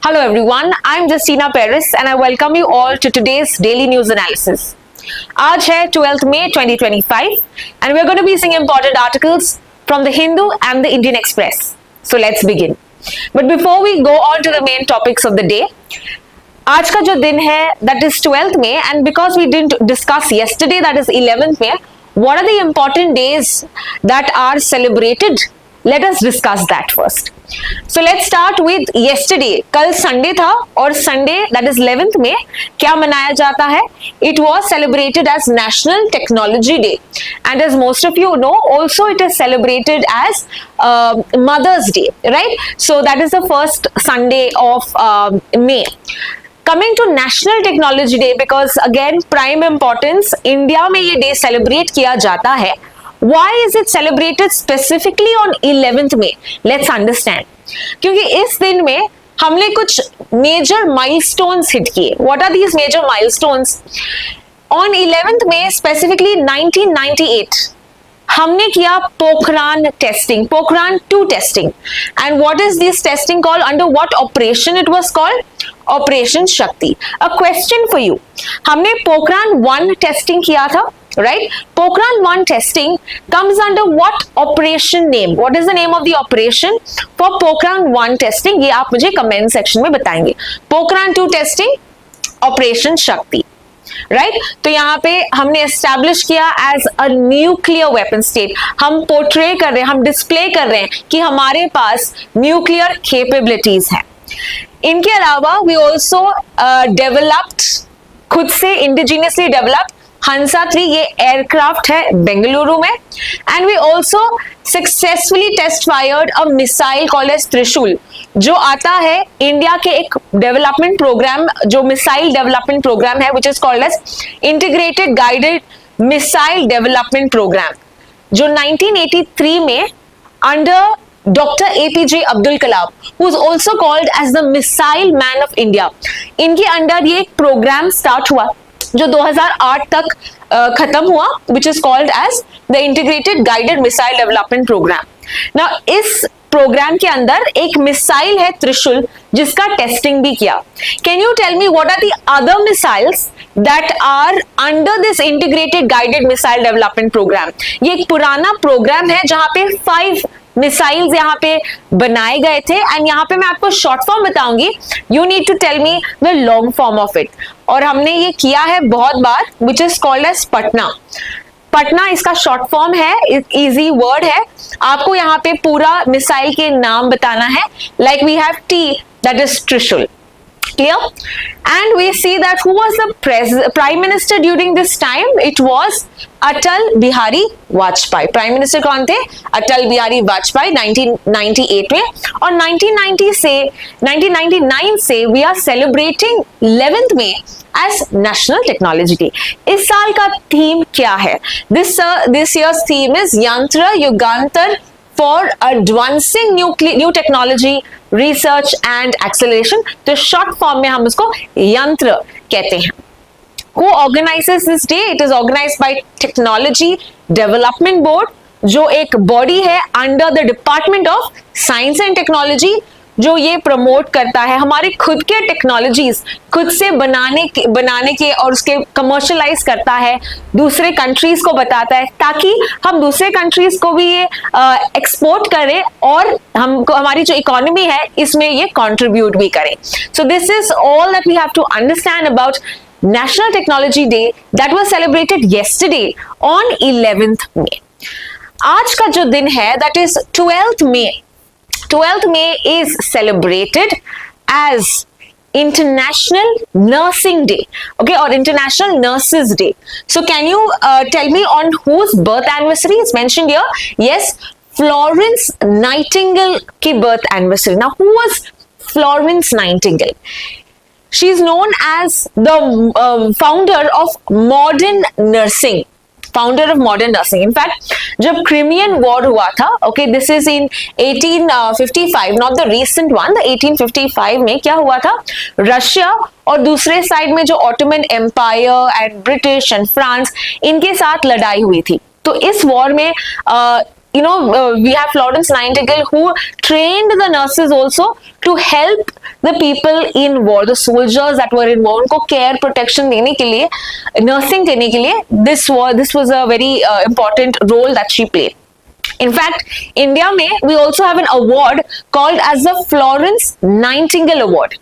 Hello everyone, I'm Justina Paris and I welcome you all to today's daily news analysis. आज है 12th May 2025 and we're going to be seeing important articles from the Hindu and the Indian Express. So let's begin. But before we go on to the main topics of the day, आज का जो दिन है that is 12th May and because we didn't discuss yesterday that is 11th May, what are the important days that are celebrated? Let us discuss that first. So let's start with yesterday. कल Sunday था और Sunday that is 11th में क्या मनाया जाता है? It was celebrated as National Technology Day and as most of you know also it is celebrated as Mother's Day, right? So that is the first Sunday of May. Coming to National Technology Day because again prime importance India में ये day celebrate किया जाता है. Why is it celebrated specifically on 11th May? Let's understand. क्योंकि इस दिन में हमने कुछ major milestones hit किए. What are these major milestones? On 11th May, specifically 1998, हमने किया Pokhran testing, Pokhran 2 testing. And what is this testing called? Under what operation it was called? Operation Shakti. A question for you. हमने Pokhran 1 testing किया था. Right? Pokhran 1 testing comes under what operation name? What is the name of the operation for Pokhran 1 testing? ये आप मुझे comment section में बताएंगे. Pokhran 2 testing, Operation Shakti. Right? तो यहाँ पे हमने establish किया as a nuclear weapon state. हम portray कर रहे हैं, हम display कर रहे हैं कि हमारे पास nuclear capabilities हैं. इनके अलावा we also developed, खुद से indigenously developed हंसा 3 ये एयरक्राफ्ट है बेंगलुरु में and we also successfully test fired a missile called as Trishul जो आता है इंडिया के एक डेवलपमेंट प्रोग्राम जो मिसाइल डेवलपमेंट प्रोग्राम है which is called as integrated guided missile development programme जो 1983 में under doctor APJ Abdul Kalam who is also called as the missile man of India इनके अंडर ये एक प्रोग्राम स्टार्ट हुआ जो 2008 तक खत्म हुआ which is called as the integrated guided missile development program. Now इस प्रोग्राम के अंदर एक मिसाइल है त्रिशूल जिसका टेस्टिंग भी किया. Can you tell me what are the other missiles that are under this integrated guided missile development program? ये एक पुराना प्रोग्राम है जहां पे 5 मिसाइल्स यहाँ पे बनाए गए थे एंड यहाँ पे मैं आपको शॉर्ट फॉर्म बताऊंगी. You need to tell me the long form of it. और हमने ये किया है बहुत बार which is called as Patna. Patna इसका शॉर्ट फॉर्म है, इजी वर्ड है. आपको यहाँ पे पूरा मिसाइल के नाम बताना है like we have T that is Trishul. Clear? And we see that who was the prime minister during this time? It was Atal Bihari Vajpayee. Prime minister कौन थे? Atal Bihari Vajpayee 1998 में. और 1999 से we are celebrating 11th May as National Technology Day. इस साल का theme क्या है? This year's theme is Yantra Yugantar for advancing new technology research and acceleration. तो short form में हम उसको यंत्र कहते हैं. Who organizes this day? It is organized by Technology Development Board जो एक बॉडी है under the department of science and technology जो ये प्रमोट करता है हमारे खुद के टेक्नोलॉजीज खुद से बनाने के और उसके कमर्शियलाइज करता है, दूसरे कंट्रीज को बताता है ताकि हम दूसरे कंट्रीज को भी ये एक्सपोर्ट करें और हमको हमारी जो इकोनॉमी है इसमें ये कंट्रीब्यूट भी करें. So this is all that we have to understand about National Technology Day that was celebrated yesterday on 11th May. आज का जो दिन है that is 12th May. 12th May is celebrated as International Nursing Day, okay, or International Nurses Day. So can you tell me on whose birth anniversary is mentioned here? Yes, Florence Nightingale की birth anniversary. Now who was Florence Nightingale? She is known as the founder of modern nursing. Founder of modern nursing. In fact, जब Crimean War हुआ था, okay, this is in 1855, not the recent one. The 1855 में क्या हुआ था? Russia और दूसरे side में जो Ottoman empire and British and France इनके साथ लड़ाई हुई थी. तो इस वॉर में we have Florence Nightingale who trained the nurses also to help the people in war, the soldiers that were in war, उनको care protection देने के लिए, nursing देने के लिए, this was a very important role that she played. In fact, India में we also have an award called as the Florence Nightingale Award.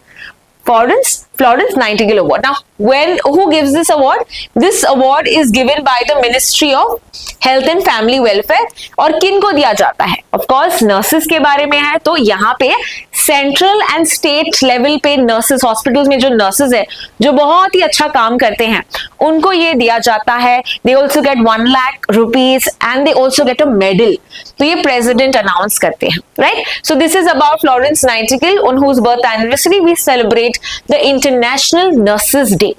Florence Nightingale Award. Now, who gives this award? This award is given by the Ministry of Health and Family Welfare. और किन को दिया जाता है? Of course, nurses के बारे में है, तो यहाँ पे सेंट्रल एंड स्टेट लेवल पे नर्सेस, हॉस्पिटल्स में जो नर्सेस है, जो बहुत ही अच्छा काम करते हैं, उनको ये दिया जाता है. They also get 1 lakh rupees and they also get a medal. तो ये प्रेसिडेंट अनाउंस करते हैं, right? So this is about Florence Nightingale, on whose birth anniversary we celebrate the International Nurses Day.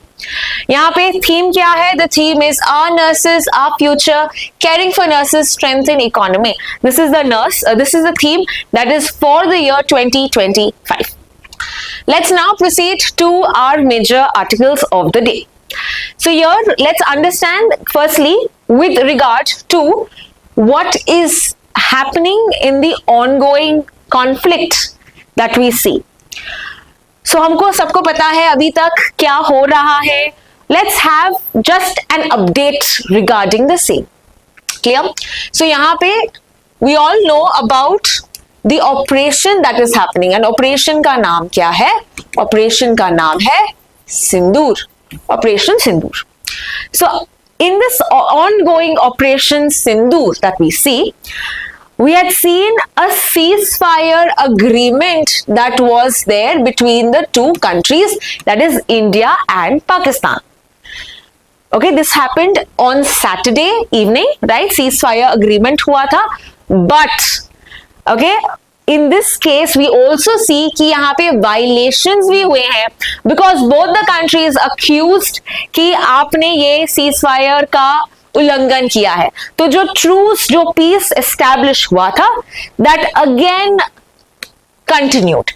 यहाँ पे थीम क्या है? The theme is Our Nurses, Our Future, Caring for Nurses, Strengthen Economy. This is the theme that is for the year 2025. Let's now proceed to our major articles of the day. So here, let's understand firstly with regard to what is happening in the ongoing conflict that we see. So हमको सबको पता है अभी तक क्या हो रहा है. Let's have just an update regarding the same. Clear? So यहाँ पे we all know about the operation that is happening, and operation का नाम क्या है? Operation का नाम है सिंदूर. Operation Sindoor. So in this ongoing Operation Sindoor that we see, we had seen a ceasefire agreement that was there between the two countries, that is India and Pakistan. Okay, this happened on Saturday evening, right? Ceasefire agreement हुआ था, but okay, in this case we also see कि यहाँ पे violations भी हुए हैं, because both the countries accused कि आपने ये ceasefire का उल्लंघन किया है. तो जो ट्रूस, जो पीस एस्टैब्लिश हुआ था, that again continued.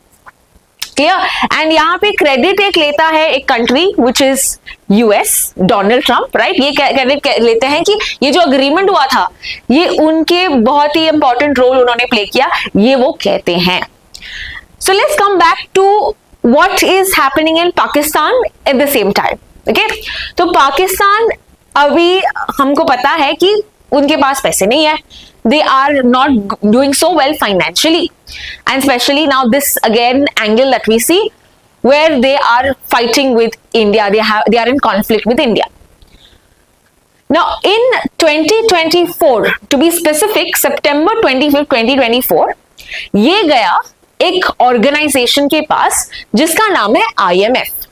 Clear? And यहाँ पे क्रेडिट एक लेता है एक country which is US, Donald Trump, right? ये क्रेडिट लेते हैं कि ये जो अग्रीमेंट हुआ था, ये उनके बहुत ही इंपॉर्टेंट रोल उन्होंने प्ले किया, ये वो कहते हैं. So let's come back to what is happening in Pakistan at the same time. Okay, तो पाकिस्तान अभी हमको पता है कि उनके पास पैसे नहीं है. They are not doing so well financially, and especially now this again angle that we see where they are fighting with India. They are in conflict with India. Now in 2024, to be specific, September 25th, 2024, ये गया एक organisation के पास जिसका नाम है IMF.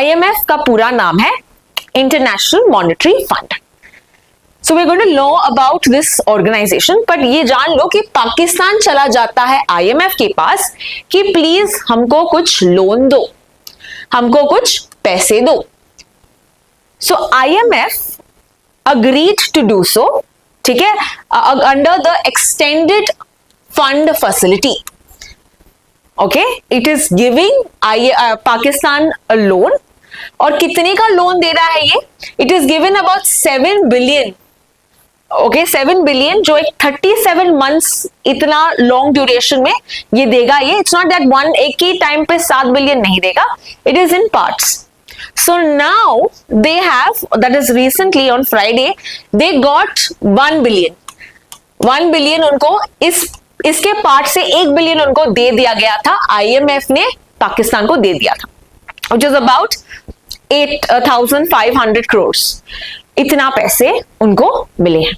IMF का पूरा नाम है International Monetary Fund. So we're going to know about this organization, but ये जान लो कि पाकिस्तान चला जाता है IMF के पास कि प्लीज हमको कुछ लोन दो, हमको कुछ पैसे दो. So IMF agreed to do so, ठीक है, under the extended fund facility. Okay, it is giving Pakistan a loan. और कितने का लोन दे रहा है ये? It is given about 7 billion. Okay, 7 billion जो एक 37 मंथ्स इतना लॉन्ग ड्यूरेशन में ये देगा. ये इट्स नॉट दैट वन एक ही टाइम पे 7 बिलियन नहीं देगा, it is in parts. So now they have, that is recently on Friday, they got 1 billion. 1 billion उनको इसके पार्ट से 1 बिलियन उनको दे दिया गया था. IMF ने पाकिस्तान को दे दिया था, which is about 8,500 crores. इतना पैसे उनको मिले हैं.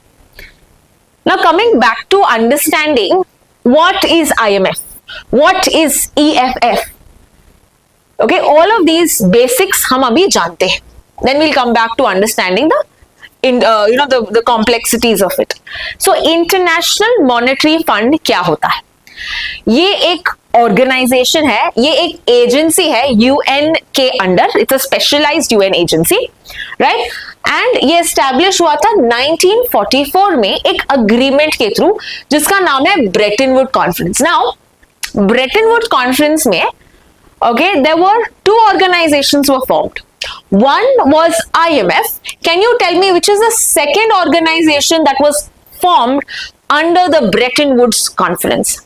Now coming back to understanding what is IMF, what is EFF. Okay, all of these basics हम अभी जानते हैं. Then we'll come back to understanding the complexities of it. So International Monetary Fund क्या होता है? ये एक ऑर्गेनाइजेशन है, ये एक एजेंसी है यूएन के under. It's a specialised UN agency, right? And ये एस्टैब्लिश हुआ था 1944 में एक अग्रीमेंट के थ्रू जिसका नाम है Brayton would conference. Now Brayton would conference में okay, there were 2 organizations were formed. One was IMF. Can you tell me which is the second organization that was formed under the Bretton Woods Conference.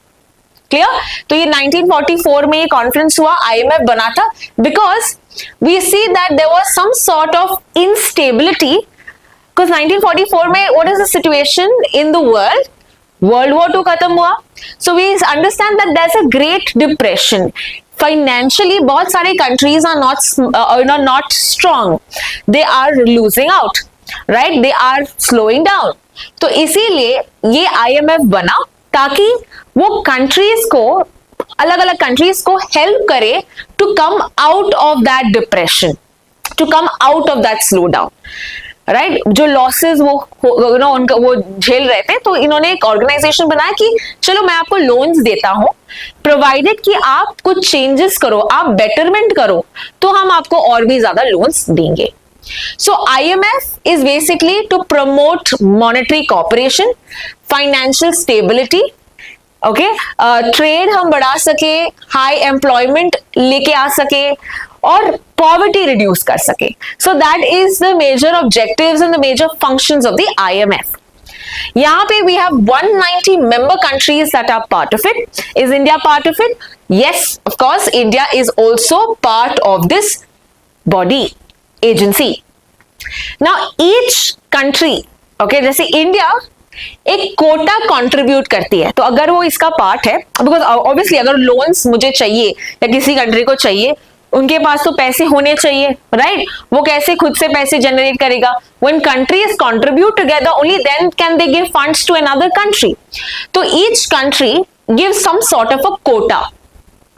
Clear? तो ये 1944 में ये conference हुआ, IMF बना था, because we see that there was some sort of instability, because 1944 में what is the situation in the world? World War II खत्म हुआ, so we understand that there's a great depression. Financially बहुत सारे countries are not strong, they are losing out, right? They are slowing down. तो इसीलिए ये IMF बना ताकि वो कंट्रीज को, अलग अलग कंट्रीज को हेल्प करे to come out of that depression, to come out of that slow down, right? जो लॉसेस उनका वो झेल रहे थे, तो इन्होंने एक ऑर्गेनाइजेशन बनाया कि चलो मैं आपको लोन्स देता हूं, प्रोवाइडेड कि आप कुछ चेंजेस करो, आप बेटरमेंट करो, तो हम आपको और भी ज्यादा लोन्स देंगे. So IMF is basically to promote monetary cooperation, financial stability, okay, trade हम बढ़ा सके, high employment लेके आ सके और poverty reduce कर सके. So that is the major objectives and the major functions of the IMF. यहाँ पे we have 190 member countries that are part of it. Is India part of it? Yes, of course, India is also part of this body. Agency. Now each country, okay, जैसे India एक Kota contribute करती है, तो अगर वो इसका part है, because obviously अगर लोन्स मुझे चाहिए या किसी कंट्री को चाहिए, उनके पास तो पैसे होने चाहिए, राइट? वो कैसे खुद से पैसे जनरेट करेगा? When countries contribute together, only then can they give funds to another country. तो each country gives some sort of a quota.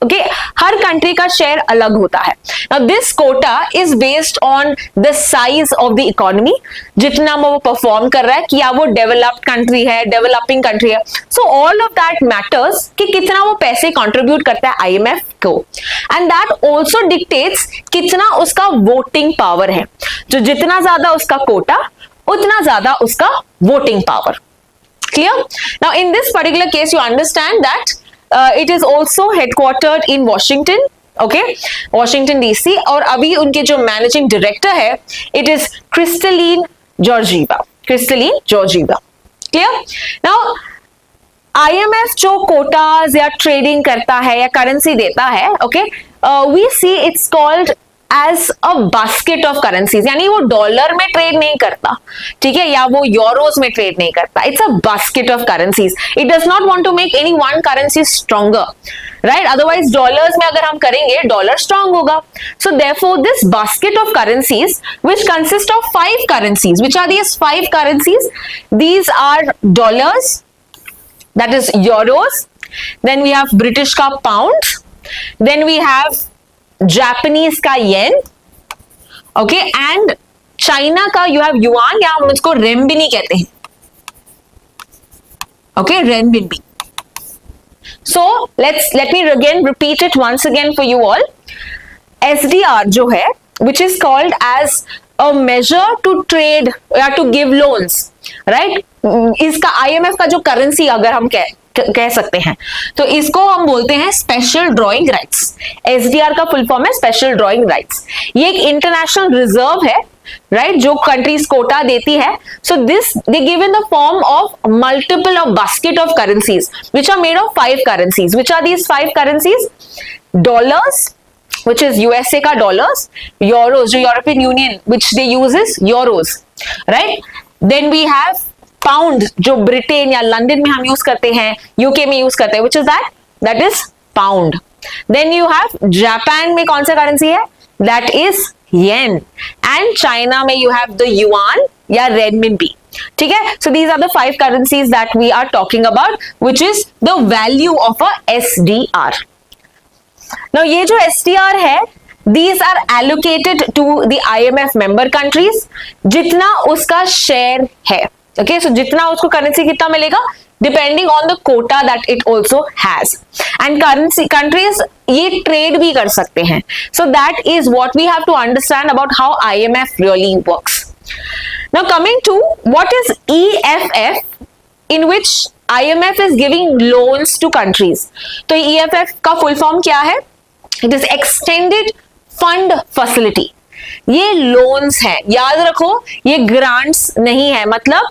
Okay, her country का शेयर अलग होता है. Now this quota is based on the size of the economy, जितना वो perform कर रहा है, कि वो डेवलप्ड कंट्री है, डेवलपिंग कंट्री है. So all of that matters कि कितना वो पैसे कंट्रीब्यूट करता है IMF को, and that also dictates कितना उसका वोटिंग पावर है. जो जितना ज्यादा उसका कोटा, उतना ज्यादा उसका voting power. Clear? Now in this particular case you understand that it is also headquartered in Washington, okay, Washington DC, और अभी उनके जो मैनेजिंग डायरेक्टर है, it is Kristalina Georgieva. Clear? Now IMF जो कोटाज या ट्रेडिंग करता है या करेंसी देता है, okay, we see it's called as a basket of currencies, यानी वो डॉलर में ट्रेड नहीं करता, ठीक है, या वो यूरोज में ट्रेड नहीं करता. It's a basket of currencies. It does not want to make any one currency stronger, right? Otherwise dollars में अगर हम करेंगे, डॉलर स्ट्रॉन्ग होगा. So therefore this basket of currencies which consist of 5 currencies. Which are these 5 currencies? These are dollars, that is euros, then we have British का pound, then we have Japanese का yen, okay, and China का you have yuan, या हम उसको renminbi कहते हैं, okay, renminbi. So let me again repeat it once again for you all. SDR जो है, which is called as a measure to trade या टू गिव लोन्स, राइट? इसका IMF का जो करेंसी अगर हम कह सकते हैं, तो इसको हम बोलते हैं स्पेशल ड्रॉइंग राइट्स. SDR का फुल फॉर्म है स्पेशल ड्रॉइंग राइट्स. ये एक इंटरनेशनल रिजर्व है, राइट, जो कंट्रीज कोटा देती है. So this they give in the form of multiple of basket of currencies which are made of 5 currencies. Which are these 5 currencies? Dollars, which is USA का dollars, euros जो European Union which they use is euros, right? Then we have pound जो Britain या London में हम use करते हैं, UK में use करते हैं, which is that is pound. Then you have Japan में कौन सा करेंसी है? That is yen. And China में you have the yuan या renminbi. ठीक है? So these are the 5 currencies that we are talking about, which is the value of a SDR. Now ये जो SDR है, these are allocated to the IMF member countries, जितना उसका share है. Okay, so जितना उसको करेंसी कितना मिलेगा, depending on the quota that it also has. And currency countries ये ट्रेड भी कर सकते हैं. So that is what we have to understand about how IMF really works. Now coming to what is EFF, in which IMF is giving loans to countries. तो EFF का full form क्या है? It is Extended Fund Facility. ये loans हैं, याद रखो, ये grants नहीं है. मतलब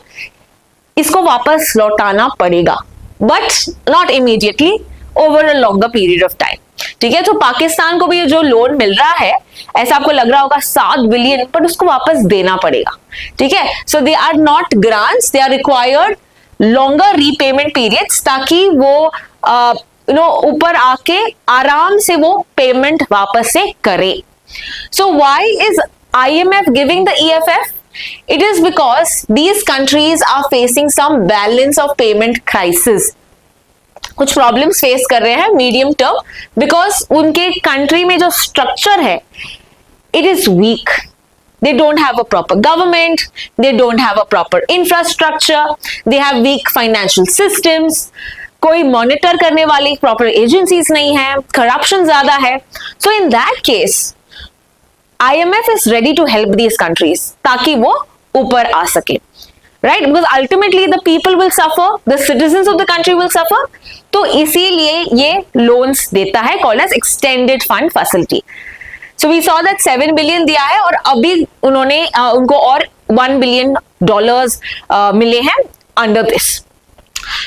इसको वापस लौटाना पड़ेगा, but not immediately, over a longer period of time. ठीक है, तो पाकिस्तान को भी जो लोन मिल रहा है, ऐसा आपको लग रहा होगा 7 बिलियन, पर उसको वापस देना पड़ेगा। ठीक है, so they are not grants, they are required longer repayment periods, ताकि वो ऊपर आके आराम से वो पेमेंट वापस से करे। So why is IMF giving the EFF? It is because these countries are facing some balance of payment crisis. कुछ प्रॉब्लम्स फेस कर रहे हैं मीडियम टर्म, बिकॉज उनके कंट्री में जो स्ट्रक्चर है it is weak. They don't have a proper government, they don't have a proper infrastructure, they have weak financial systems, कोई monitor करने वाली प्रॉपर एजेंसीज नहीं है, करप्शन ज्यादा है। So in that case IMF is ready to help these countries ताकि वो ऊपर आ सके, right? Because ultimately the people will suffer, the citizens of the country will suffer. तो इसीलिए ये loans देता है, called as extended fund facility. So we saw that 7 billion दिया है, और अभी उन्होंने उनको और $1 billion मिले हैं under this.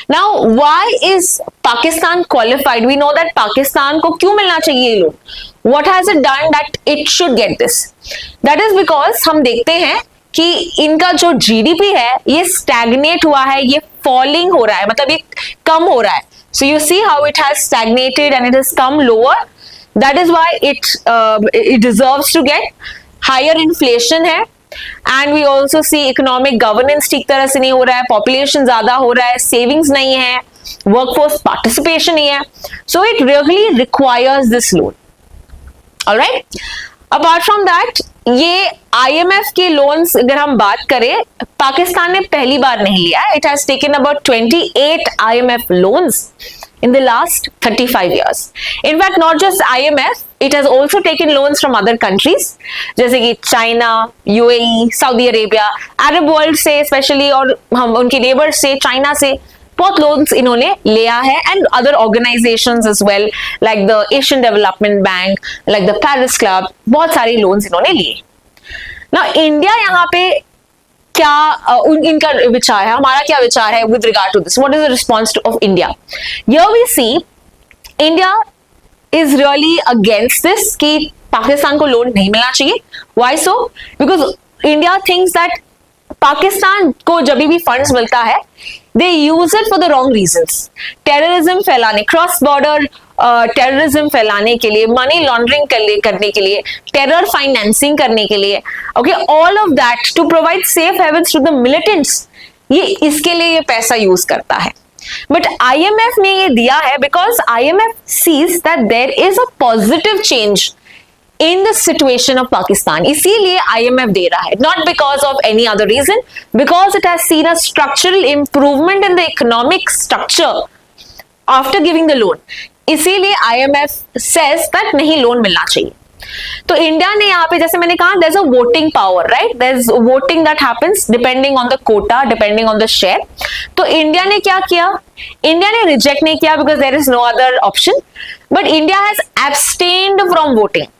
Now, why is Pakistan qualified? We know that Pakistan को क्यों मिलना चाहिए ये loan? What has it done that it should get this? That is because हम देखते हैं कि इनका जो GDP है ये stagnate हुआ है, ये falling हो रहा है, मतलब ये कम हो रहा है. So you see how it has stagnated and it has come lower. That is why it deserves to get higher inflation है. And we also see economic governance ठीक तरह से नहीं हो रहा है, पॉपुलेशन ज्यादा हो रहा है, सेविंग्स नहीं है, वर्कफोर्स पार्टिसिपेशन नहीं है. So it really requires this loan. Alright, apart from that ये IMF के लोन्स अगर हम बात करें, पाकिस्तान ने पहली बार नहीं लिया. It has taken about 28 IMF loans in the last 35 years. In fact, not just IMF, it has also taken loans from other countries, जैसे कि China, UAE, Saudi Arabia, Arab world से स्पेशली, और हम उनके नेबर्स से, China से बहुत loans इन्होंने लिया है, and other organisations as well, like the Asian Development Bank, like the Paris Club, बहुत सारे लोन्स इन्होंने लिए. ना इंडिया यहाँ पे क्या इनका विचार है, हमारा क्या विचार है with regard to this? What is the response of India? Here we see India is really against this कि पाकिस्तान को लोन नहीं मिलना चाहिए. Why so? Because India thinks that Pakistan को जब भी फंड्स मिलता है they use it for the wrong reasons. Terrorism फैलाने, क्रॉस बॉर्डर टेररिज्म फैलाने के लिए, मनी लॉन्ड्रिंग करने के लिए, टेरर फाइनेंसिंग करने के लिए, okay, all of that to provide safe havens to the militants. ये इसके लिए ये पैसा यूज करता है. बट IMF ने ये दिया है because IMF sees that there is a positive change in the situation of Pakistan. इसीलिए IMF दे रहा है, not because of any other reason, because it has seen a structural improvement in the economic structure after giving the loan. इसीलिए IMF says that नहीं loan मिलना चाहिए. तो India ने यहाँ पे, जैसे मैंने कहा, there's a voting power, right? There's voting that happens depending on the quota, depending on the share. तो इंडिया ने क्या किया? इंडिया ने रिजेक्ट नहीं किया because there is no other option, but India has abstained from voting.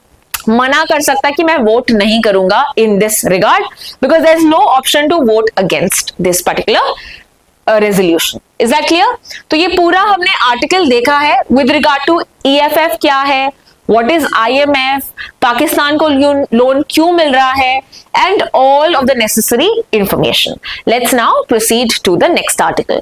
मना कर सकता है कि मैं वोट नहीं करूंगा in this regard, because there is no option to vote against this particular resolution. Is that clear? तो ये पूरा हमने आर्टिकल देखा है विद रिगार्ड टू EFF क्या है, व्हाट इज IMF, पाकिस्तान को लोन क्यों मिल रहा है, and all of the necessary information. Let's now proceed to the next article.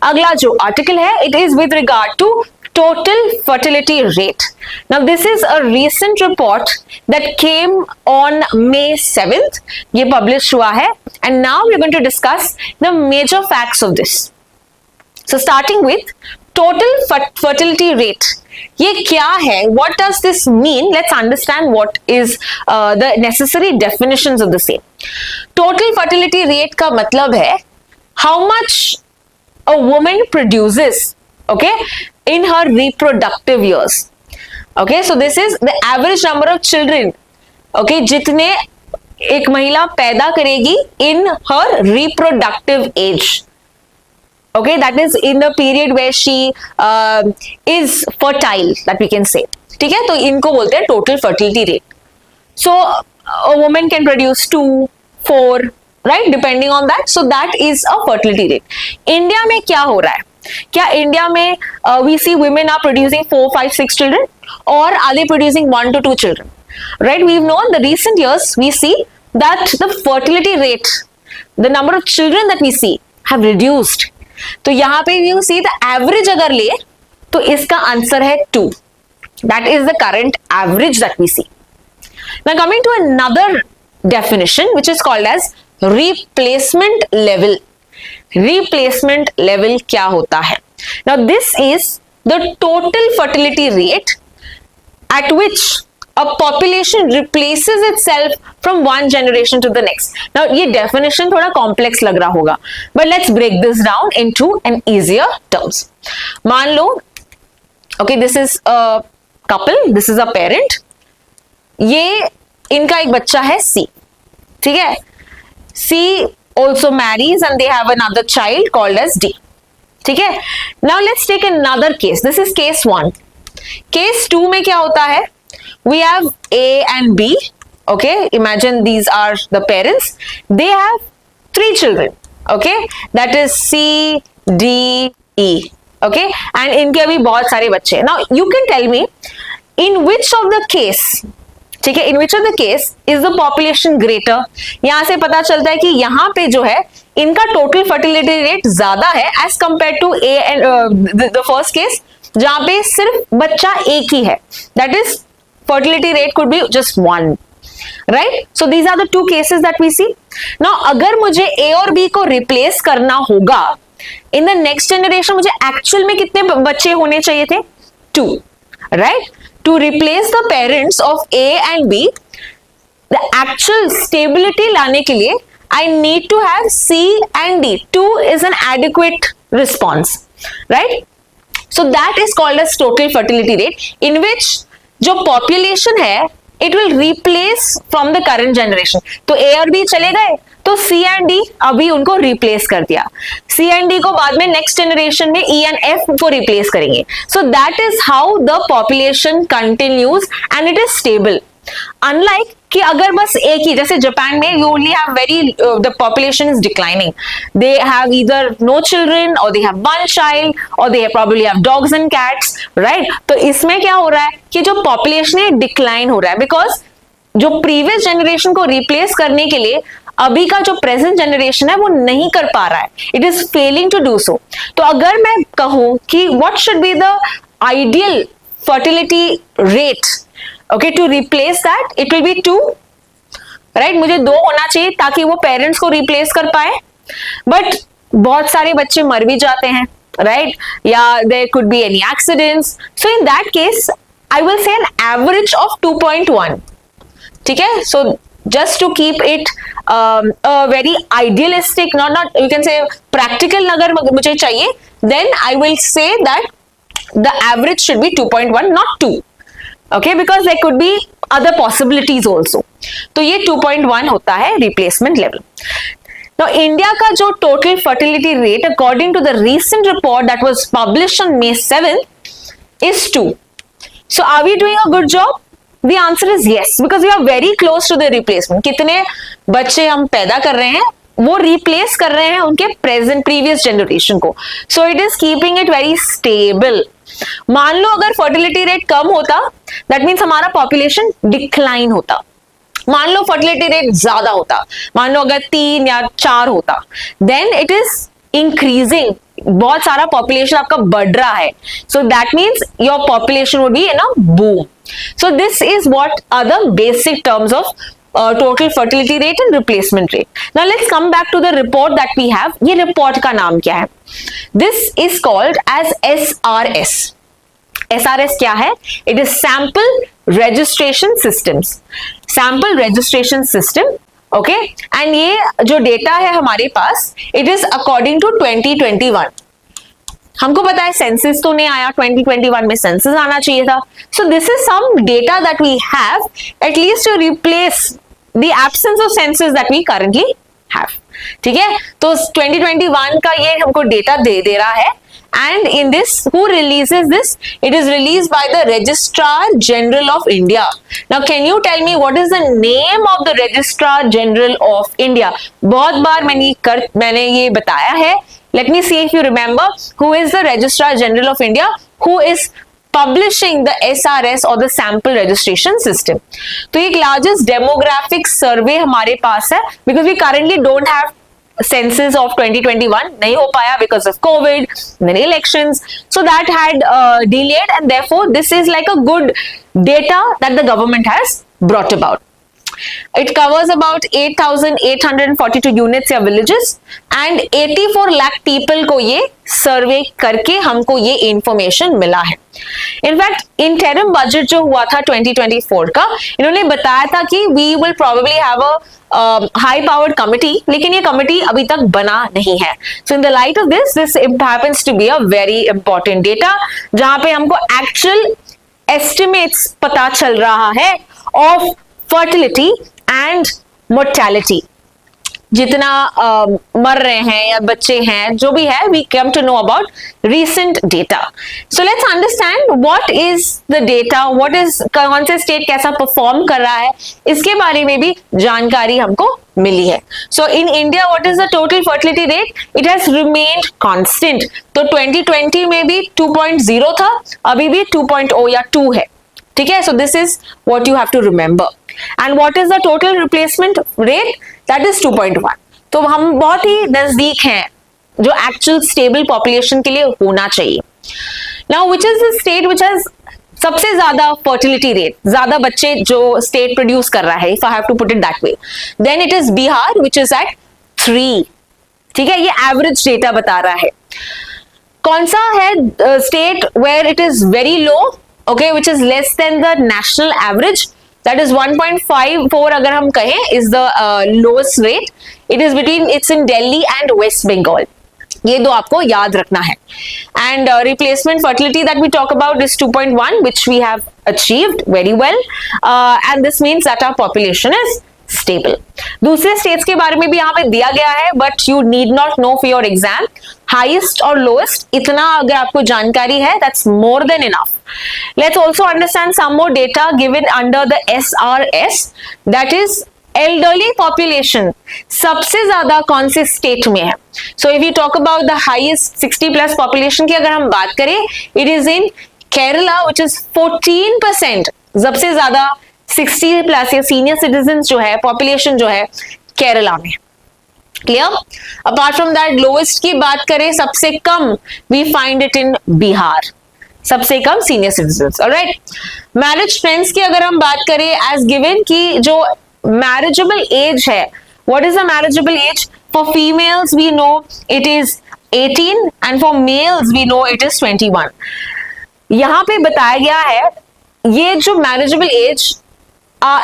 अगला जो आर्टिकल है it is with regard to total fertility rate. Now this is a recent report that came on May 7th. ये published हुआ है, and now we're going to discuss the major facts of this. So starting with total fertility rate. ये क्या है? What does this mean? Let's understand what is the necessary definitions of the same. Total fertility rate का मतलब है how much a woman produces, okay, in her reproductive years. Okay, so this is the average number of children, okay, जितने एक महिला पैदा करेगी in her reproductive age. Okay, that is in the period where she is fertile, that we can say. ठीक है, तो इनको बोलते हैं total fertility rate. So a woman can produce 2, 4, right, depending on that. So that is a fertility rate. India में क्या हो रहा है? क्या इंडिया में we see women are producing 4, 5, 6 children, or are they producing 1 to 2 children? Right, we've known the recent years we see that the fertility rate, the number of children that we see have reduced. तो यहाँ पे you see the average अगर ले तो इसका answer है 2. That is the current average that we see. Now coming to another definition which is called as replacement level. Replacement level क्या होता है? Now this is the total fertility rate at which a population replaces itself from one generation to the next. Now ये definition थोड़ा complex लग रहा होगा, but let's break this down into an easier terms. मान लो, okay, this is a couple, this is a parent. ये इनका एक बच्चा है C, ठीक है? C also marries and they have another child called as D. ठीक है? Now let's take another case. This is case 1. Case 2 में क्या होता है? We have A and B. Okay, imagine these are the parents. They have 3 children. Okay, that is C, D, E. Okay, and इनके अभी बहुत सारे बच्चे हैं. Now you can tell me in which of the case, ठीक है, in which of the case is the population greater? यहां से पता चलता है कि यहाँ पे जो है इनका टोटल फर्टिलिटी रेट ज्यादा है as compare to A and the first case जहां पे सिर्फ बच्चा एक ही है. That is fertility rate could be just 1. Right, so these are the 2 cases that we see. Now अगर मुझे ए और बी को रिप्लेस करना होगा इन द नेक्स्ट जनरेशन, मुझे एक्चुअल में कितने बच्चे होने चाहिए थे? 2. Right, to replace the parents of A and B, the actual stability लाने के लिए I need to have C and D. 2 is an adequate response, right? So that is called as total fertility rate, in which जो population है it will replace from the current generation. तो A और B चले गए तो C and D अभी उनको replace कर दिया. C and D को बाद में next generation में E and F को replace करेंगे. So that is how the population continues and it is stable. Unlike कि अगर बस एक ही, जैसे जापान में you only have the population is declining. They have either no children or they have 1 child or they probably have dogs and cats, right? तो इसमें क्या हो रहा है कि जो population है decline हो रहा है because जो previous generation को replace करने के लिए अभी का जो प्रेजेंट जनरेशन है वो नहीं कर पा रहा है. It is failing to do so. तो अगर मैं कहूं कि what should be the ideal fertility rate, okay, to replace that, it will be 2. Right, मुझे 2 होना चाहिए ताकि वो पेरेंट्स को रिप्लेस कर पाए. बट बहुत सारे बच्चे मर भी जाते हैं, राइट, या there could be any accidents. So in that case I will say an average of 2.1. ठीक है, सो just to keep it a very idealistic, not you can say practical अगर मुझे चाहिए, then I will say that the average should be 2.1, not 2. Okay, because there could be other possibilities also. तो ये 2.1 होता है replacement level. Now India का जो total fertility rate according to the recent report that was published on May 7th is 2. So are we doing a good job? The answer is yes, because we are very close to the replacement. कितने बच्चे हम पैदा कर रहे हैं वो replace कर रहे हैं उनके प्रेजेंट प्रीवियस जनरेशन को. So it is keeping it very stable. मान लो अगर फर्टिलिटी रेट कम होता, दैट मीन्स हमारा पॉपुलेशन डिक्लाइन होता. मान लो फर्टिलिटी रेट ज्यादा होता, मान लो अगर 3 या 4 होता, देन इट इज इंक्रीजिंग. बहुत सारा पॉपुलेशन आपका बढ़ रहा है. So that means your population would be in a boom. So this is what are the basic terms of total fertility rate and replacement rate. Now let's come back to the report that we have. ये report का नाम क्या है? This is called as SRS. SRS क्या है? It is Sample Registration Systems. Sample Registration System. Okay? And ये जो data है हमारे पास, it is according to 2021. हमको पता है सेंसस तो नहीं आया, 2021 में सेंसस आना चाहिए था. So this is some data that we have at least to replace the absence of census that we currently have. ठीक है, तो 2021 का ये हमको डेटा दे रहा है And in this, who releases this? It is released by the Registrar General of India. Now can you tell me what is the name of the Registrar General of India? बहुत बार मैंने ये बताया है. Let me see if you remember who is the Registrar General of India, who is publishing the SRS or the Sample Registration System. तो एक largest demographic survey हमारे पास है, because we currently don't have census of 2021, नहीं हो पाया because of COVID, then elections, so that had delayed, and therefore this is like a good data that the government has brought about. It covers about 8,842 units या villages and 84 lakh people को ये सर्वे करके हमको ये information मिला है. In fact interim budget जो हुआ था 2024 का, इन्होंने बताया था कि we will probably have a high powered committee, लेकिन ये कमिटी अभी तक बना नहीं है. So in the light of this happens to be a very important data, जहां पे हमको actual estimates पता चल रहा है of fertility and mortality. जितना मर रहे हैं या बच्चे हैं, जो भी है, we come to know about recent data. So let's understand what is the data, what is कौन से स्टेट कैसा परफॉर्म कर रहा है, इसके बारे में भी जानकारी हमको मिली है. So in India, what is the total fertility rate? It has remained constant. तो 2020 में भी 2.0 था, अभी भी 2.0 या 2 है. ठीक है, so this is what you have to remember. And what is the total replacement rate? That is 2.1. तो हम बहुत ही नजदीक हैं जो actual stable population के लिए होना चाहिए. Now, which is the state which has सबसे ज्यादा fertility rate, ज्यादा बच्चे जो state produce कर रहा है, if I have to put it that way, then it is Bihar, which is at 3. ठीक है, ये average data बता रहा है. कौन सा है state where it is very low? Okay, which is less than the national average, that is 1.54 अगर हम कहें is the lowest rate. It is between, it's in Delhi and West Bengal. ये दो आपको याद रखना है. And replacement fertility that we talk about is 2.1, which we have achieved very well, and this means that our population is stable. दूसरे states के बारे में भी यहाँ पे दिया गया है, but you need not know for your exam. Highest or lowest, इतना अगर आपको जानकारी है, that's more than enough. Let's also understand some more data given under the SRS, that is elderly population. सबसे ज्यादा कौन से स्टेट में है? So if you talk about the highest 60 plus population की अगर हम बात करें, it is in Kerala, which is 14%. सबसे ज्यादा 60 प्लस या सीनियर सिटीजन जो है पॉपुलेशन जो है केरला में. Clear? Apart from that, lowest की बात करें, सबसे कम we find it in Bihar, सबसे कम senior citizen. Alright, marriage trends की अगर हम बात करें एज गिवन की जो मैरिजेबल एज है, what is the marriageable age? For females we know it is 18 and for males we know it is 21. यहां पे बताया गया है ये जो मैरिजेबल एज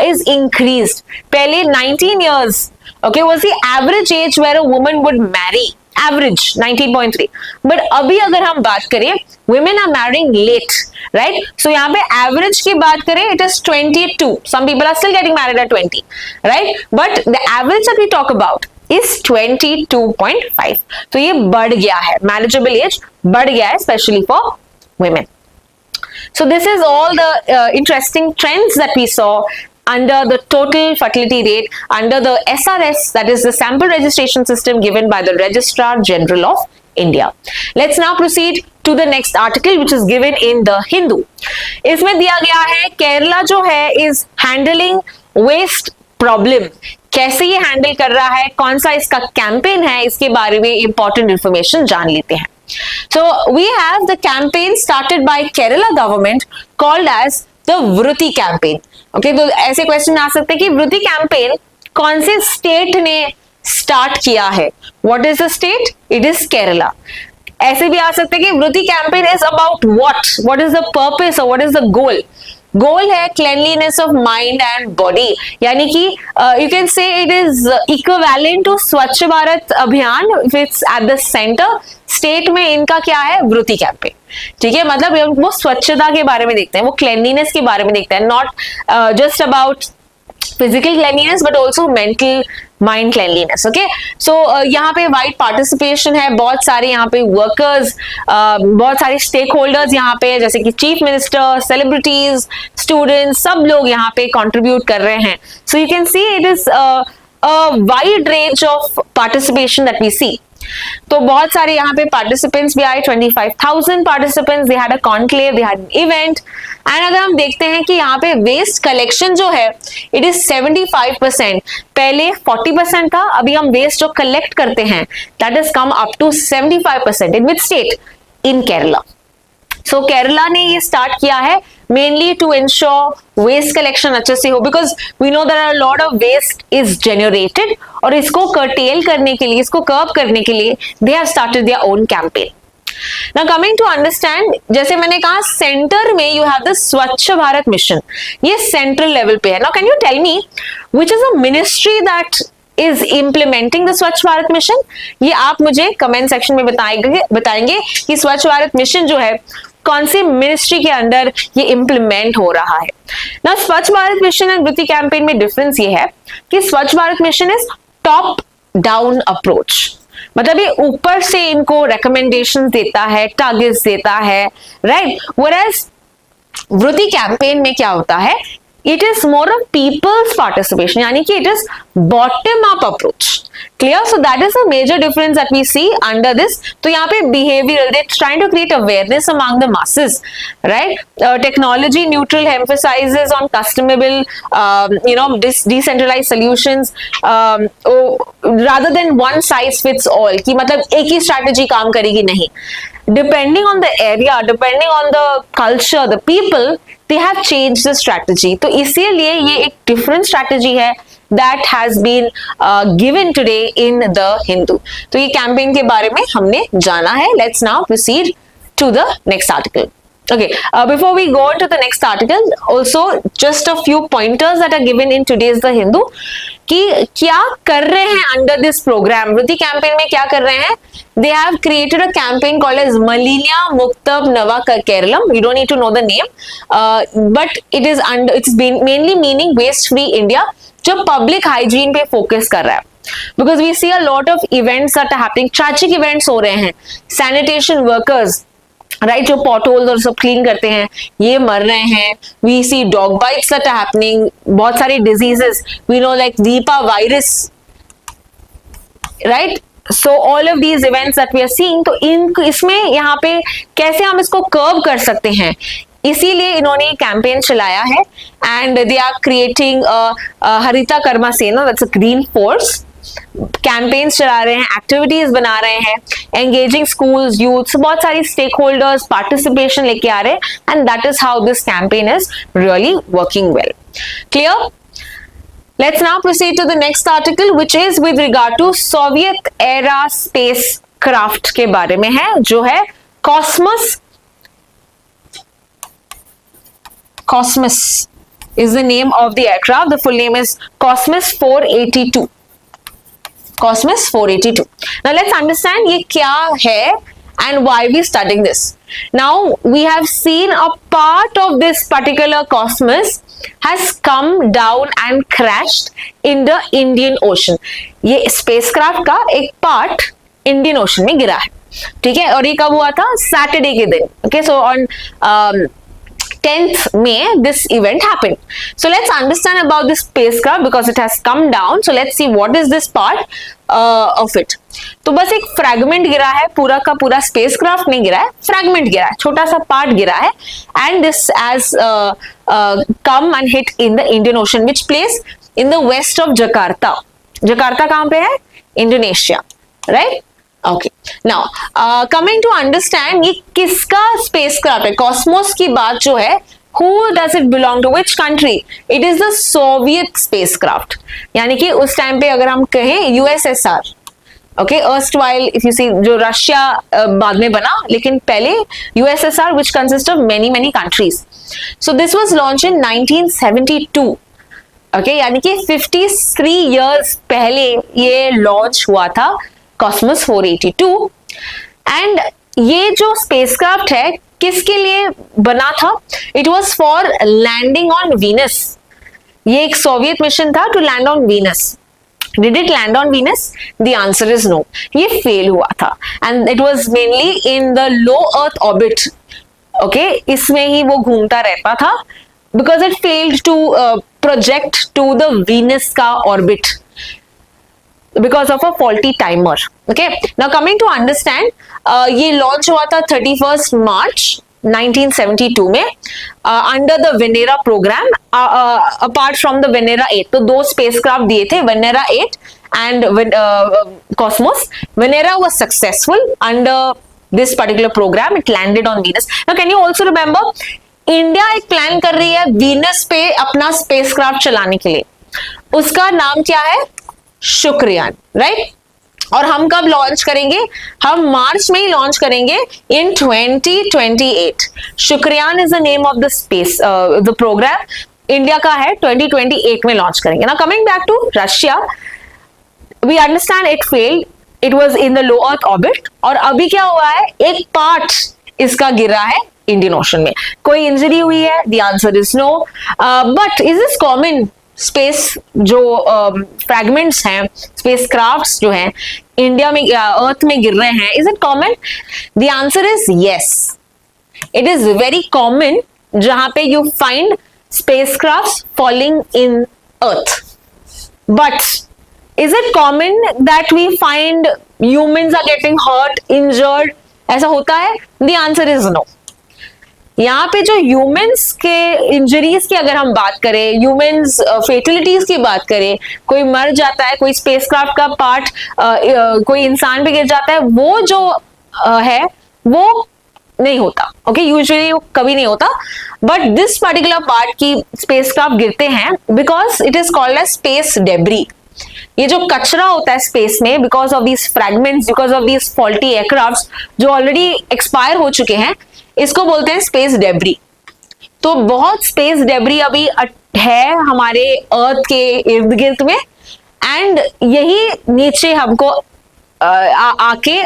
is increased. पहले 19 years, okay, was the average age where a woman would marry. Average 19.3. But अभी अगर हम बात करें, women are marrying late, right? So यहाँ पे average की बात करें, it is 22. Some people are still getting married at 20, right? But the average that we talk about is 22.5. तो ये बढ़ गया है, marriageable age बढ़ गया है, especially for women. So this is all the interesting trends that we saw under the total fertility rate under the SRS, that is the Sample Registration System given by the Registrar General of India. Let's now proceed to the next article, which is given in the Hindu. इसमें दिया गया है केरला जो है is handling waste problem. कैसे ये handle कर रहा है, कौन सा इसका कैंपेन है, इसके बारे में इंपॉर्टेंट इंफॉर्मेशन जान लेते हैं. So we have the campaign started by Kerala government called as the Vruti campaign. Okay, तो ऐसे क्वेश्चन आ सकते हैं कि वृति कैंपेन कौन से स्टेट ने स्टार्ट किया है? What is the state? It is Kerala. ऐसे भी आ सकते हैं कि वृति campaign is about what? What is the purpose or what is the goal? Goal है cleanliness of mind and body, यानी कि you can say it is equivalent to Swachh Bharat Abhiyan, it's at the centre. State में इनका क्या है? वृति campaign. ठीक है, मतलब वो स्वच्छता के बारे में देखते हैं, वो क्लेनलीनेस के बारे में देखते हैं, not just about physical cleanliness but also mental, mind cleanliness. Okay, so यहाँ पे वाइड पार्टिसिपेशन है, बहुत सारे यहाँ पे वर्कर्स, बहुत सारे स्टेक होल्डर्स यहाँ पे, जैसे कि चीफ मिनिस्टर, सेलिब्रिटीज, स्टूडेंट्स, सब लोग यहाँ पे कंट्रीब्यूट कर रहे हैं। So you can see it is wide range of participation that we see. तो बहुत सारे यहाँ पे पार्टिसिपेंट्स भी आए, 25,000 participants, they had a conclave, they had an event. And अगर हम देखते हैं कि यहाँ पे वेस्ट कलेक्शन जो है इट इज 75%, पहले 40% था, अभी हम वेस्ट जो कलेक्ट करते हैं that is come up to 75%। In which state? In Kerala. So Kerala ने ये स्टार्ट किया है mainly to ensure waste collection अच्छे से हो, because we know there are lot of waste is generated, और इसको कर्टेल करने के लिए, इसको कर्ब करने के लिए they have started their own campaign. Now coming to understand, जैसे मैंने कहा सेंटर में you have the Swachh Bharat mission, ये सेंट्रल लेवल पे है। Now can you tell me which is a ministry that is implementing the Swachh Bharat mission? ये आप मुझे कमेंट सेक्शन में बताएंगे कि स्वच्छ भारत मिशन जो है कौन सी मिनिस्ट्री के अंडर ये इंप्लीमेंट हो रहा है। ना स्वच्छ भारत मिशन एंड वृत्ति कैंपेन में डिफरेंस ये है कि स्वच्छ Bharat mission is top down approach, मतलब ये ऊपर से इनको रिकमेंडेशन देता है, टारगेट्स देता है, राइट। व्हेयरएज वृत्ति कैंपेन में क्या होता है, it is more of people's participation, यानी कि it is bottom up approach. Clear? So that is a major difference that we see under this. तो यहाँ पे behavioural, they trying to create awareness among the masses, right? Technology neutral emphasizes on customable, decentralized solutions, rather than one size fits all, कि मतलब एक ही strategy काम करेगी, नहीं। Depending on the area, depending on the culture, the people, they have changed the strategy. तो इसीलिए ये एक different strategy है that has been given today in the Hindu. तो ये कैंपेन के बारे में हमने जाना है। Let's now proceed to the next article. Okay, before we go on to the next article, also just a few pointers that are given in today's The Hindu कि क्या कर रहे हैं under this program, वृत्ति campaign में क्या कर रहे हैं। They have created a campaign called as Malinya Muktam Nava Keralam. You don't need to know the name, but it's been mainly meaning waste free India, जो पब्लिक हाइजीन पे focus कर रहा है। Because we see a lot of events that are happening, tragic events हो रहे हैं, sanitation workers, right, जो pot holes और सब क्लीन करते हैं, ये मर रहे हैं। We see dog bites that are happening, बहुत सारी diseases, we know like Nipah virus, right. So all of these events that we are seeing, तो इसमें यहाँ पे कैसे हम इसको कर्व कर सकते हैं, इसीलिए इन्होंने कैंपेन चलाया है। एंड दे आर क्रिएटिंग हरिता कर्मा सेना, that's a green force, campaigns चला रहे हैं, एक्टिविटीज बना रहे हैं, एंगेजिंग स्कूल्स, यूथ, बहुत सारी स्टेक होल्डर्स पार्टिसिपेशन लेके आ रहे हैं, and that is how this campaign is really working well. Clear? Let's now proceed to the next article, which is with regard to Soviet era spacecraft के बारे में है, जो है Cosmos. Cosmos is the name of the aircraft. The full name is Cosmos 482. Cosmos 482. Now let's understand ये क्या है and why we studying this. Now we have seen a part of this particular Cosmos has come down and crashed in the Indian Ocean. ये spacecraft का एक part Indian Ocean में गिरा है, ठीक है। और ये कब हुआ था? सैटरडे के दिन। Okay, so on 10th May this event happened. So let's understand about this spacecraft because it has come down. So let's see what is this part of it. तो बस एक फ्रैगमेंट गिरा है, पूरा का पूरा स्पेसक्राफ्ट नहीं गिरा है, फ्रैगमेंट गिरा है, छोटा सा पार्ट गिरा है। And this has come and hit in the Indian Ocean, which place in the west of Jakarta. Jakarta कहाँ पे है? Indonesia, right. Okay, now coming to understand ये किसका स्पेसक्राफ्ट है। कॉस्मोस की बात जो है, who does it belong to, which country? It is the Soviet spacecraft, यानी कि उस टाइम पे अगर हम कहें USSR, okay, erstwhile if you see, जो रशिया बाद में बना, लेकिन पहले USSR which consists of many countries. So this was launched in 1972, okay, यानी कि 53 years पहले ये लॉन्च हुआ था कॉस्मोस 482। एंड ये जो स्पेसक्राफ्ट है किसके लिए बना था? It was for landing on Venus. ये एक सोवियत मिशन था to land on Venus. Did it land on Venus? The answer is no. ये fail हुआ था and it was mainly in the low Earth orbit. Okay, इसमें ही वो घूमता रहता था because it failed to project to the Venus का orbit because of a faulty timer. Okay, now coming to understand, ये launch हुआ था 31st March 1972 में under the Venera programme, apart from the Venera 8. तो दो स्पेसक्राफ्ट दिए थे, Venera 8 and Cosmos. Venera was successful under this particular programme, it landed on Venus. Now can you also remember, India एक plan कर रही है Venus पे अपना स्पेसक्राफ्ट चलाने के लिए. उसका नाम क्या है? शुक्रयान, राइट? और हम कब लॉन्च करेंगे? हम मार्च में ही लॉन्च करेंगे in 2028. Shukrayaan is the name of the space the programme. India का है, 2028 में लॉन्च करेंगे. Now coming back to Russia, we understand it failed, it was in the low earth orbit. और अभी क्या हुआ है? एक पार्ट इसका गिरा है इंडियन ओशन में. कोई इंजरी हुई है? The answer is no. But is this common? Space जो फ्रैगमेंट्स हैं, स्पेस क्राफ्ट्स जो हैं इंडिया में, अर्थ में गिर रहे हैं, is it common? The answer is yes, it is very common. जहां पे you find space crafts falling in earth. But is it common that we find humans are getting hurt, injured? ऐसा होता है? The answer is no. यहाँ पे जो humans के injuries की अगर हम बात करें, ह्यूमंस फेटलिटीज की बात करें, कोई मर जाता है, कोई स्पेसक्राफ्ट का पार्ट कोई इंसान पे गिर जाता है, वो जो है वो नहीं होता. ओके, यूजुअली कभी नहीं होता. बट दिस पर्टिकुलर पार्ट की स्पेसक्राफ्ट गिरते हैं because it is called as space debris. ये जो कचरा होता है स्पेस में, because of these fragments, because of these faulty aircraft जो ऑलरेडी एक्सपायर हो चुके हैं, इसको बोलते हैं स्पेस डेब्री. तो बहुत स्पेस डेब्री अभी है हमारे अर्थ के इर्द गिर्द में, एंड यही नीचे हमको आके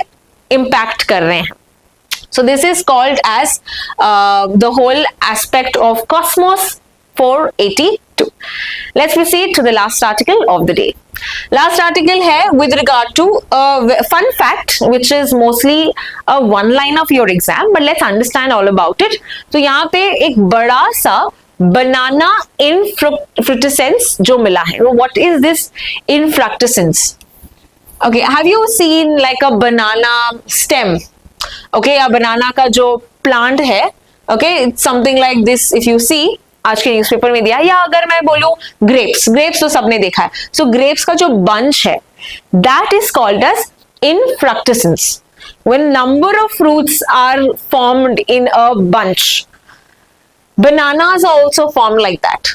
इम्पैक्ट कर रहे हैं. So this is called as the whole aspect of Cosmos 482. Let's proceed to the last article of the day. Last article है with regard to a fun fact which is mostly a one line of your exam, but let's understand all about it. तो यहाँ पे एक बड़ा सा banana infructescens जो मिला है. What is this infructescens? Okay, have you seen like a banana stem? Okay, या banana का जो plant है, okay, it's something like this. If you see, आज के न्यूज़पेपर में दिया, या अगर मैं बोलूं ग्रेप्स, ग्रेप्स तो सबने देखा है. सो ग्रेप्स का जो बंच है, that is called as infructescence. When number of fruits are formed in a bunch, bananas are also formed like that.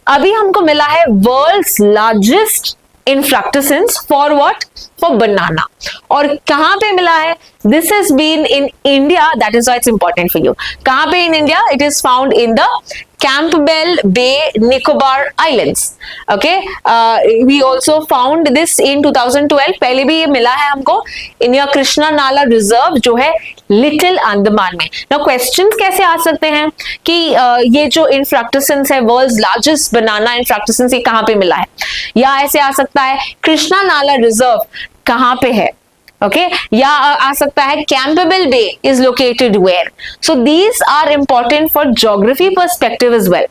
अभी हमको मिला है world's largest infructescence for what? For banana. और कहाँ पे मिला है? This has been in India. That is why it's important for you. कहाँ पे in India? It is found in the Campbell Bay Nicobar Islands. Okay. We also found this in 2012. पहले भी ये मिला है हमको in your Krishna Nala Reserve जो है Little Andaman में. Now questions कैसे आ सकते हैं कि ये जो infructescence है world's largest banana infructescence ये कहाँ पे मिला है, या ऐसे आ सकता है कृष्णा नाला रिजर्व कहाँ पे है, okay, या आ सकता है Campbell Bay is located where. So these are important for geography perspective as well.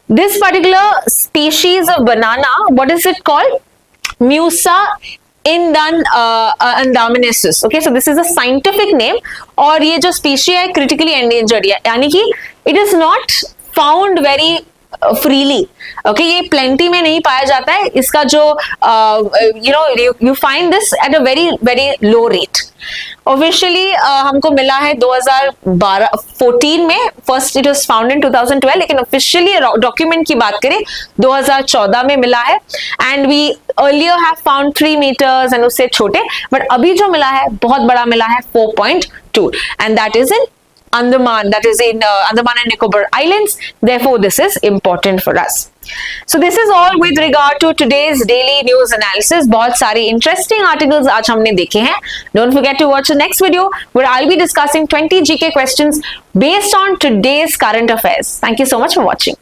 This particular species of banana, what is it called? Musa indamenensis. Okay, so this is a scientific name. और ये जो species है critically endangered है, यानी कि it is not found very freely. Okay, ये plenty में नहीं पाया जाता है. इसका जो you find this at a very very low rate. Officially हमको मिला है 2014 में. First it was found in 2012, लेकिन officially document की बात करें 2014 में मिला है. And we earlier have found 3 meters and उससे छोटे, but अभी जो मिला है बहुत बड़ा मिला है 4.2, and that is in Andaman, that is in Andaman and Nicobar Islands. Therefore, this is important for us. So this is all with regard to today's daily news analysis. बहुत सारी interesting articles आज हमने देखे हैं. Don't forget to watch the next video where I'll be discussing 20 GK questions based on today's current affairs. Thank you so much for watching.